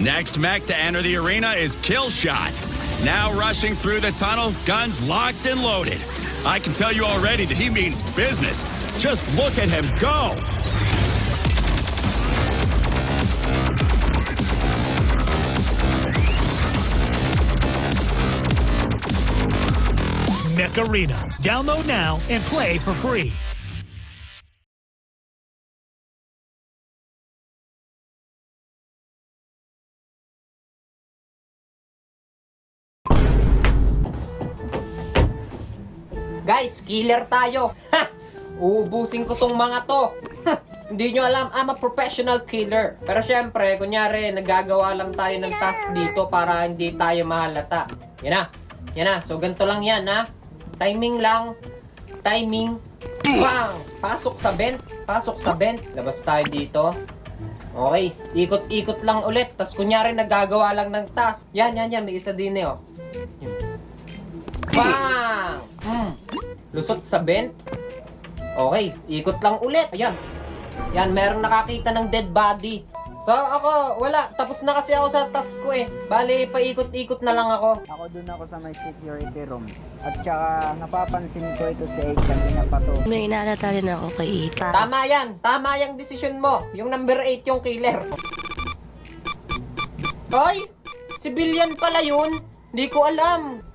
Next mech to enter the arena is Killshot. Now rushing through the tunnel, guns locked and loaded. I can tell you already that he means business. Just look at him go! Mech Arena. Download now and play for free. Guys, killer tayo. Uubusin ko tong mga to. Hindi nyo alam, I'm a professional killer. Pero syempre, kunyari, nagagawa lang tayo ng task dito para hindi tayo mahalata. Yan na. Yan na. So, ganito lang yan, ha? Timing lang. Timing. Bang! Pasok sa vent. Pasok sa vent. Labas tayo dito. Okay. Ikot-ikot lang ulit. Tapos, kunyari, nagagawa lang ng task. Yan. May isa din eh, oh. Bang! Lusot sa vent. Okay, ikot lang ulit. Ayan. Yan, meron nakakita ng dead body. So, ako, wala. Tapos na kasi ako sa task ko eh. Bali, paikot-ikot na lang ako. Ako dun ako sa may security room. At saka, napapansin ko ito si 8 kanina pa to. May inaalata rin ako kay Ita. Tama yan. Tama yung decision mo. Yung number 8 yung killer. Hoy! Civilian pala yun. Hindi ko alam.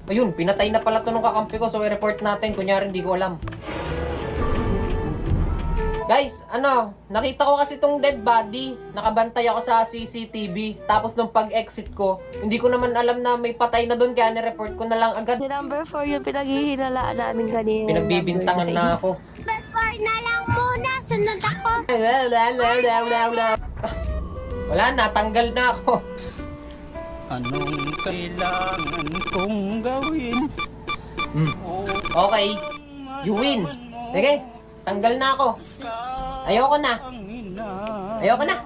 Ayun, pinatay na pala to nung kakampi ko. So, i-report natin. Kunyari, hindi ko alam. Guys, nakita ko kasi tong dead body. Nakabantay ako sa CCTV. Tapos nung pag-exit ko, hindi ko naman alam na may patay na doon. Kaya ni-report ko na lang agad. Si number 4 yung pinaghihinalaan namin kanina. Pinagbibintangan na ako. Number 4 na lang muna. Sunod ako. Wala na, tanggal na ako. Anong kailangan kong gawin? Okay, you win. Sige, tanggal na ako. Ayoko na. Ayoko na.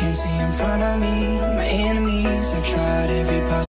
Can't see in front of me, my enemies have tried every possible